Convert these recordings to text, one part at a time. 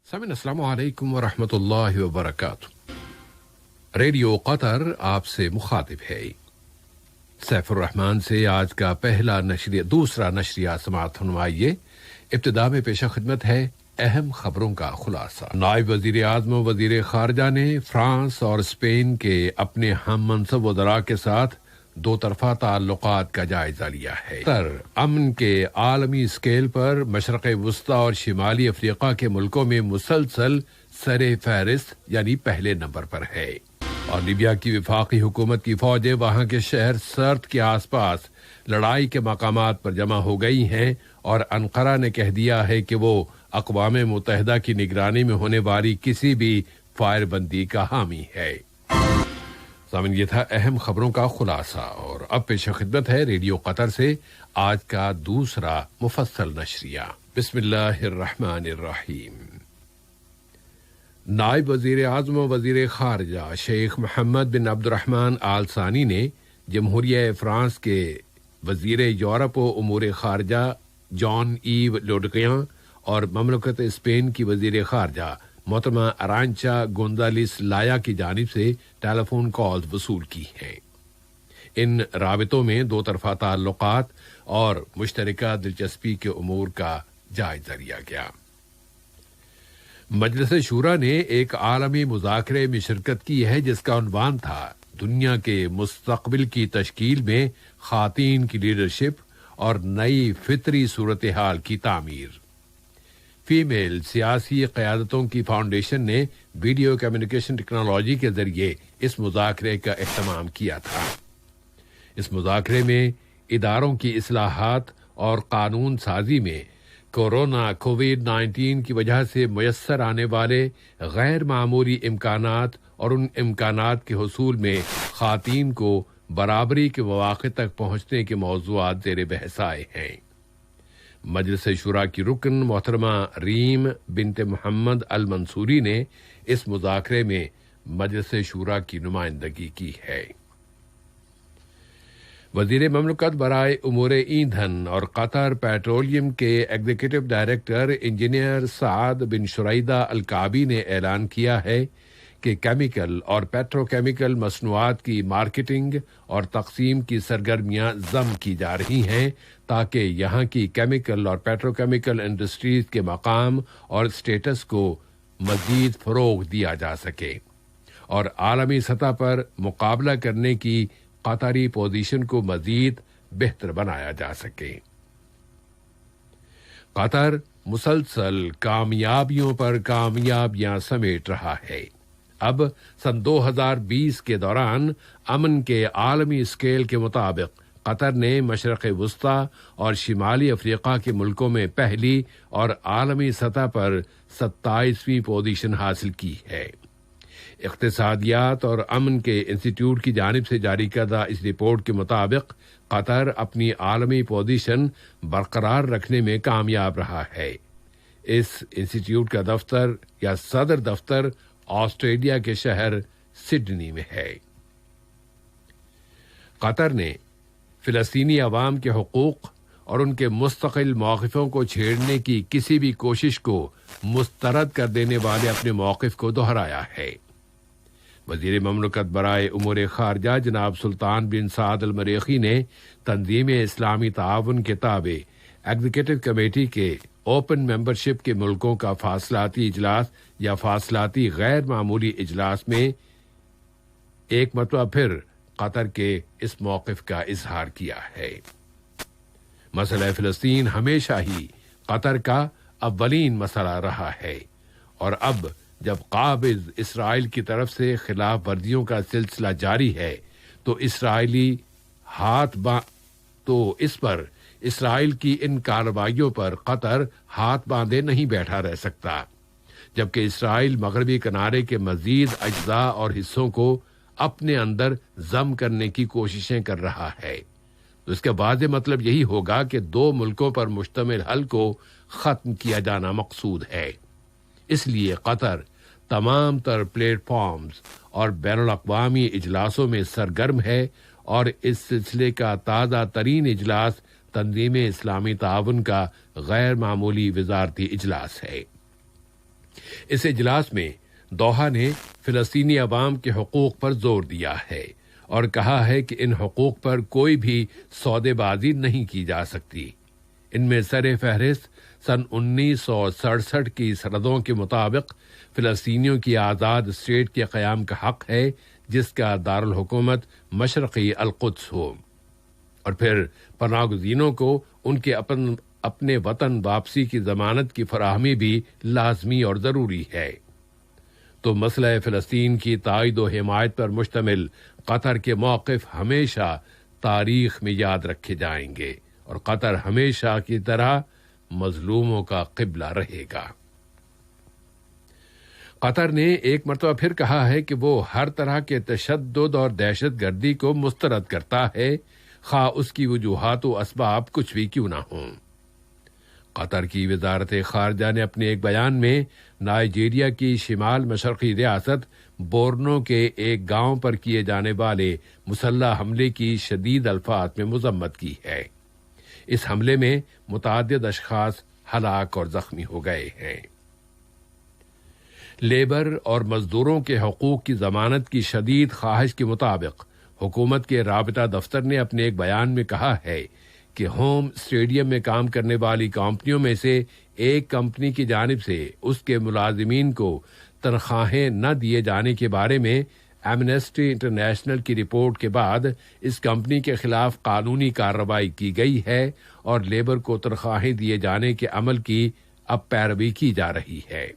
سامعین السلام علیکم ورحمۃ اللہ وبرکاتہ۔ ریڈیو قطر آپ سے مخاطب ہے۔ سیف الرحمان سے آج کا دوسرا نشریہ سماعت فرمائیے۔ ابتدا میں پیش خدمت ہے اہم خبروں کا خلاصہ۔ نائب وزیر اعظم و وزیر خارجہ نے فرانس اور اسپین کے اپنے ہم منصب وزراء کے ساتھ دو طرفہ تعلقات کا جائزہ لیا ہے۔ امن کے عالمی اسکیل پر مشرق وسطی اور شمالی افریقہ کے ملکوں میں مسلسل سر فہرست یعنی پہلے نمبر پر ہے، اور لیبیا کی وفاقی حکومت کی فوجیں وہاں کے شہر سرت کے آس پاس لڑائی کے مقامات پر جمع ہو گئی ہیں، اور انقرہ نے کہہ دیا ہے کہ وہ اقوام متحدہ کی نگرانی میں ہونے والی کسی بھی فائر بندی کا حامی ہے۔ سامعین، یہ تھا اہم خبروں کا خلاصہ، اور اب پیش خدمت ہے ریڈیو قطر سے آج کا دوسرا مفصل نشریہ۔ بسم اللہ الرحمن الرحیم۔ نائب وزیر اعظم و وزیر خارجہ شیخ محمد بن عبد الرحمن آل ثانی نے جمہوریہ فرانس کے وزیر یورپ و امور خارجہ جان ایو لوڈقیاں اور مملکت اسپین کی وزیر خارجہ محترمہ ارانچا گونزالیس لایا کی جانب سے ٹیلی فون کالز وصول کی ہیں۔ ان رابطوں میں دو طرفہ تعلقات اور مشترکہ دلچسپی کے امور کا جائزہ لیا گیا۔ مجلس شورا نے ایک عالمی مذاکرے میں شرکت کی ہے جس کا عنوان تھا دنیا کے مستقبل کی تشکیل میں خواتین کی لیڈرشپ اور نئی فطری صورتحال کی تعمیر۔ فیمیل سیاسی قیادتوں کی فاؤنڈیشن نے ویڈیو کمیونیکیشن ٹیکنالوجی کے ذریعے اس مذاکرے کا اہتمام کیا تھا۔ اس مذاکرے میں اداروں کی اصلاحات اور قانون سازی میں کووڈ-19 کی وجہ سے میسر آنے والے غیر معمولی امکانات اور ان امکانات کے حصول میں خواتین کو برابری کے مواقع تک پہنچنے کے موضوعات زیر بحث آئے ہیں۔ مجلس شورا کی رکن محترمہ ریم بنت محمد المنصوری نے اس مذاکرے میں مجلس شورا کی نمائندگی کی ہے۔ وزیر مملکت برائے امور ایندھن اور قطر پیٹرولیم کے ایگزیکٹو ڈائریکٹر انجینئر سعد بن شریدہ الکعبی نے اعلان کیا ہے کہ کیمیکل اور پیٹروکیمیکل مصنوعات کی مارکیٹنگ اور تقسیم کی سرگرمیاں ضم کی جا رہی ہیں تاکہ یہاں کی کیمیکل اور پیٹروکیمیکل انڈسٹریز کے مقام اور سٹیٹس کو مزید فروغ دیا جا سکے اور عالمی سطح پر مقابلہ کرنے کی قطری پوزیشن کو مزید بہتر بنایا جا سکے۔ قطر مسلسل کامیابیوں پر کامیابیاں سمیٹ رہا ہے۔ اب سن 2020 کے دوران امن کے عالمی اسکیل کے مطابق قطر نے مشرق وسطی اور شمالی افریقہ کے ملکوں میں پہلی اور عالمی سطح پر 27ویں پوزیشن حاصل کی ہے۔ اقتصادیات اور امن کے انسٹیٹیوٹ کی جانب سے جاری کردہ اس رپورٹ کے مطابق قطر اپنی عالمی پوزیشن برقرار رکھنے میں کامیاب رہا ہے۔ اس انسٹیٹیوٹ کا دفتر یا صدر دفتر آسٹریلیا کے شہر سڈنی میں ہے۔ قطر نے فلسطینی عوام کے حقوق اور ان کے مستقل موقفوں کو چھیڑنے کی کسی بھی کوشش کو مسترد کر دینے والے اپنے موقف کو دہرایا ہے۔ وزیر مملکت برائے امور خارجہ جناب سلطان بن سعد المریخی نے تنظیم اسلامی تعاون کے تابع ایگزیکٹو کمیٹی کے اوپن ممبرشپ کے ملکوں کا فاصلاتی اجلاس یا فاصلاتی غیر معمولی اجلاس میں ایک مرتبہ پھر قطر کے اس موقف کا اظہار کیا ہے۔ مسئلہ فلسطین ہمیشہ ہی قطر کا اولین مسئلہ رہا ہے، اور اب جب قابض اسرائیل کی طرف سے خلاف ورزیوں کا سلسلہ جاری ہے تو اس پر اسرائیل کی ان کارروائیوں پر قطر ہاتھ باندھے نہیں بیٹھا رہ سکتا، جبکہ اسرائیل مغربی کنارے کے مزید اجزاء اور حصوں کو اپنے اندر ضم کرنے کی کوششیں کر رہا ہے۔ تو اس کا واضح مطلب یہی ہوگا کہ دو ملکوں پر مشتمل حل کو ختم کیا جانا مقصود ہے۔ اس لیے قطر تمام تر پلیٹ فارمز اور بین الاقوامی اجلاسوں میں سرگرم ہے، اور اس سلسلے کا تازہ ترین اجلاس تنظیم اسلامی تعاون کا غیر معمولی وزارتی اجلاس ہے۔ اس اجلاس میں دوحہ نے فلسطینی عوام کے حقوق پر زور دیا ہے اور کہا ہے کہ ان حقوق پر کوئی بھی سودے بازی نہیں کی جا سکتی۔ ان میں سر فہرست سن 1967 کی سرحدوں کے مطابق فلسطینیوں کی آزاد اسٹیٹ کے قیام کا حق ہے، جس کا دارالحکومت مشرقی القدس ہو، اور پھر پناہ گزینوں کو ان کے اپنے وطن واپسی کی ضمانت کی فراہمی بھی لازمی اور ضروری ہے۔ تو مسئلہ فلسطین کی تائید و حمایت پر مشتمل قطر کے موقف ہمیشہ تاریخ میں یاد رکھے جائیں گے، اور قطر ہمیشہ کی طرح مظلوموں کا قبلہ رہے گا۔ قطر نے ایک مرتبہ پھر کہا ہے کہ وہ ہر طرح کے تشدد اور دہشت گردی کو مسترد کرتا ہے، خواہ اس کی وجوہات و اسباب کچھ بھی کیوں نہ ہوں۔ قطر کی وزارت خارجہ نے اپنے ایک بیان میں نائجیریا کی شمال مشرقی ریاست بورنو کے ایک گاؤں پر کیے جانے والے مسلح حملے کی شدید الفاظ میں مذمت کی ہے۔ اس حملے میں متعدد اشخاص ہلاک اور زخمی ہو گئے ہیں۔ لیبر اور مزدوروں کے حقوق کی ضمانت کی شدید خواہش کے مطابق حکومت کے رابطہ دفتر نے اپنے ایک بیان میں کہا ہے کہ ہوم اسٹیڈیم میں کام کرنے والی کمپنیوں میں سے ایک کمپنی کی جانب سے اس کے ملازمین کو تنخواہیں نہ دیے جانے کے بارے میں ایمنسٹی انٹرنیشنل کی رپورٹ کے بعد اس کمپنی کے خلاف قانونی کارروائی کی گئی ہے اور لیبر کو تنخواہیں دیے جانے کے عمل کی اب پیروی کی جا رہی ہے۔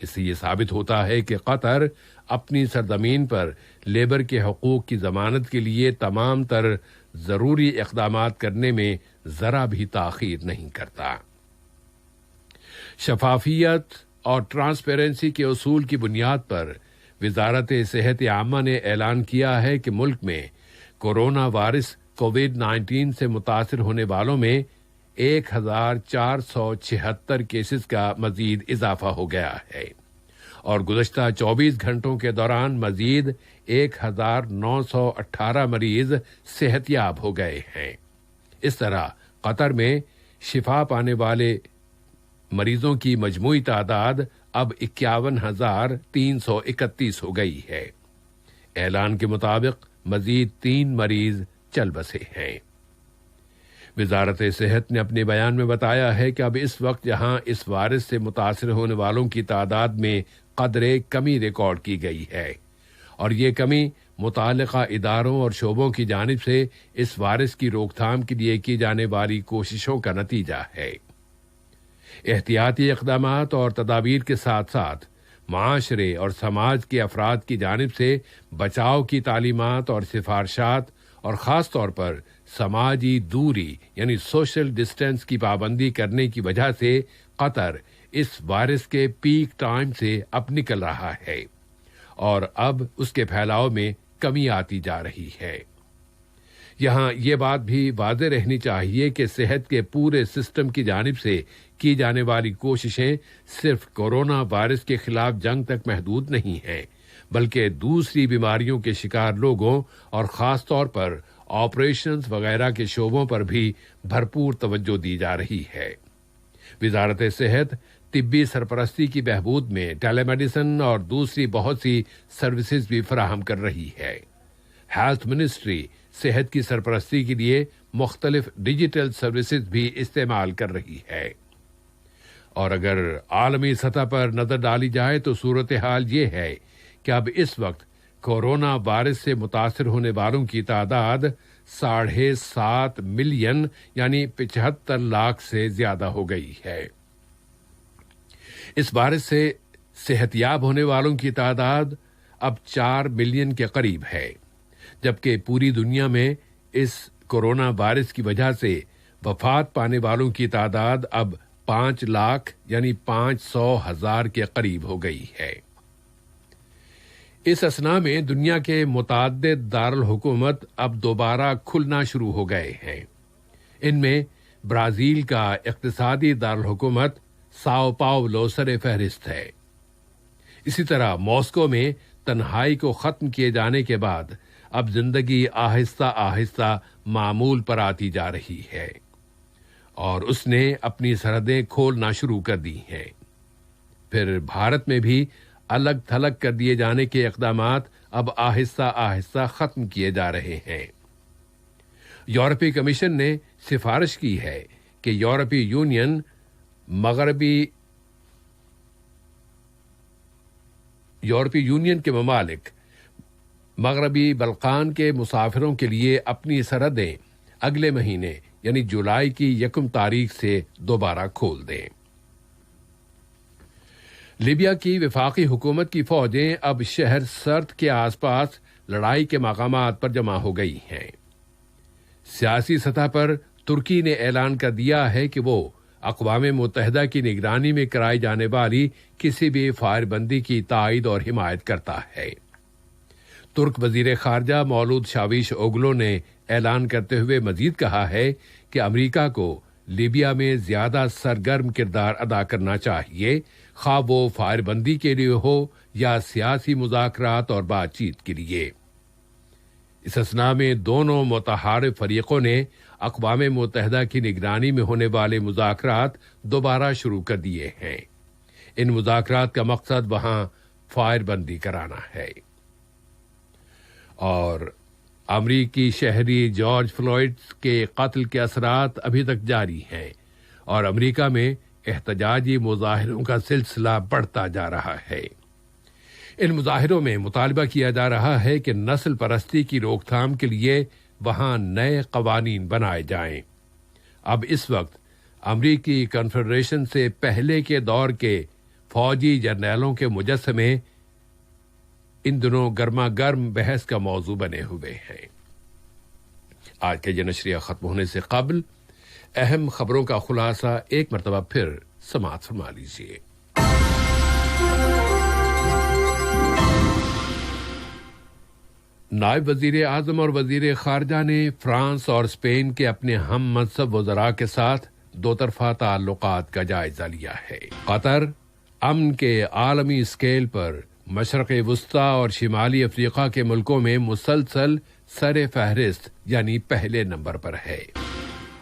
اس سے یہ ثابت ہوتا ہے کہ قطر اپنی سرزمین پر لیبر کے حقوق کی ضمانت کے لیے تمام تر ضروری اقدامات کرنے میں ذرا بھی تاخیر نہیں کرتا۔ شفافیت اور ٹرانسپیرنسی کے اصول کی بنیاد پر وزارت صحت عامہ نے اعلان کیا ہے کہ ملک میں کورونا وائرس کووڈ-19 سے متاثر ہونے والوں میں 1476 کیسز کا مزید اضافہ ہو گیا ہے، اور گزشتہ 24 گھنٹوں کے دوران مزید 1918 مریض صحت یاب ہو گئے ہیں۔ اس طرح قطر میں شفا پانے والے مریضوں کی مجموعی تعداد اب 51,331 ہو گئی ہے۔ اعلان کے مطابق مزید 3 مریض چل بسے ہیں۔ وزارت صحت نے اپنے بیان میں بتایا ہے کہ اب اس وقت جہاں اس وائرس سے متاثر ہونے والوں کی تعداد میں قدرے کمی ریکارڈ کی گئی ہے، اور یہ کمی متعلقہ اداروں اور شعبوں کی جانب سے اس وائرس کی روک تھام کے لیے کی جانے والی کوششوں کا نتیجہ ہے۔ احتیاطی اقدامات اور تدابیر کے ساتھ ساتھ معاشرے اور سماج کے افراد کی جانب سے بچاؤ کی تعلیمات اور سفارشات، اور خاص طور پر سماجی دوری یعنی سوشل ڈسٹینس کی پابندی کرنے کی وجہ سے قطر اس وائرس کے پیک ٹائم سے اب نکل رہا ہے، اور اب اس کے پھیلاؤ میں کمی آتی جا رہی ہے۔ یہاں یہ بات بھی واضح رہنی چاہیے کہ صحت کے پورے سسٹم کی جانب سے کی جانے والی کوششیں صرف کورونا وائرس کے خلاف جنگ تک محدود نہیں ہیں، بلکہ دوسری بیماریوں کے شکار لوگوں اور خاص طور پر آپریشنز وغیرہ کے شعبوں پر بھی بھرپور توجہ دی جا رہی ہے۔ وزارت صحت طبی سرپرستی کی بہبود میں ٹیلی میڈیسن اور دوسری بہت سی سروسز بھی فراہم کر رہی ہے۔ ہیلتھ منسٹری صحت کی سرپرستی کے لیے مختلف ڈیجیٹل سروسز بھی استعمال کر رہی ہے۔ اور اگر عالمی سطح پر نظر ڈالی جائے تو صورتحال یہ ہے کہ اب اس وقت کورونا وائرس سے متاثر ہونے والوں کی تعداد 7.5 ملین یعنی 75 لاکھ سے زیادہ ہو گئی ہے۔ اس وائرس سے صحت یاب ہونے والوں کی تعداد اب 4 ملین کے قریب ہے، جبکہ پوری دنیا میں اس کورونا وائرس کی وجہ سے وفات پانے والوں کی تعداد اب 5 لاکھ یعنی 500,000 کے قریب ہو گئی ہے۔ اس اثنا میں دنیا کے متعدد دارالحکومت اب دوبارہ کھلنا شروع ہو گئے ہیں۔ ان میں برازیل کا اقتصادی دارالحکومت ساؤ پاؤلو سر فہرست ہے۔ اسی طرح ماسکو میں تنہائی کو ختم کیے جانے کے بعد اب زندگی آہستہ آہستہ معمول پر آتی جا رہی ہے، اور اس نے اپنی سرحدیں کھولنا شروع کر دی ہیں۔ پھر بھارت میں بھی الگ تھلگ کر دیے جانے کے اقدامات اب آہستہ آہستہ ختم کیے جا رہے ہیں۔ یورپی کمیشن نے سفارش کی ہے کہ یورپی یونین کے ممالک مغربی بلقان کے مسافروں کے لیے اپنی سرحدیں اگلے مہینے یعنی جولائی کی 1 تاریخ سے دوبارہ کھول دیں۔ لیبیا کی وفاقی حکومت کی فوجیں اب شہر سرت کے آس پاس لڑائی کے مقامات پر جمع ہو گئی ہیں۔ سیاسی سطح پر ترکی نے اعلان کر دیا ہے کہ وہ اقوام متحدہ کی نگرانی میں کرائی جانے والی کسی بھی فائر بندی کی تائید اور حمایت کرتا ہے۔ ترک وزیر خارجہ مولود چاوش اوگلو نے اعلان کرتے ہوئے مزید کہا ہے کہ امریکہ کو لیبیا میں زیادہ سرگرم کردار ادا کرنا چاہیے، خواہ وہ فائر بندی کے لیے ہو یا سیاسی مذاکرات اور بات چیت کے لیے۔ اس اثناء میں دونوں متحارب فریقوں نے اقوام متحدہ کی نگرانی میں ہونے والے مذاکرات دوبارہ شروع کر دیے ہیں۔ ان مذاکرات کا مقصد وہاں فائر بندی کرانا ہے۔ اور امریکی شہری جارج فلوئڈ کے قتل کے اثرات ابھی تک جاری ہیں اور امریکہ میں احتجاجی مظاہروں کا سلسلہ بڑھتا جا رہا ہے۔ ان مظاہروں میں مطالبہ کیا جا رہا ہے کہ نسل پرستی کی روک تھام کے لیے وہاں نئے قوانین بنائے جائیں۔ اب اس وقت امریکی کنفیڈریشن سے پہلے کے دور کے فوجی جرنیلوں کے مجسمے ان دنوں گرما گرم بحث کا موضوع بنے ہوئے ہیں۔ آج کے یہ نشریہ ختم ہونے سے قبل اہم خبروں کا خلاصہ ایک مرتبہ پھر سماعت فرما لیجیے۔ نائب وزیر اعظم اور وزیر خارجہ نے فرانس اور اسپین کے اپنے ہم منصب وزراء کے ساتھ دو طرفہ تعلقات کا جائزہ لیا ہے۔ قطر امن کے عالمی اسکیل پر مشرق وسطیٰ اور شمالی افریقہ کے ملکوں میں مسلسل سر فہرست یعنی پہلے نمبر پر ہے،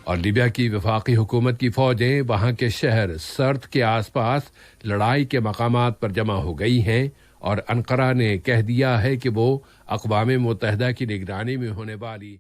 اور لیبیا کی وفاقی حکومت کی فوجیں وہاں کے شہر سرت کے آس پاس لڑائی کے مقامات پر جمع ہو گئی ہیں، اور انقرہ نے کہہ دیا ہے کہ وہ اقوام متحدہ کی نگرانی میں ہونے والی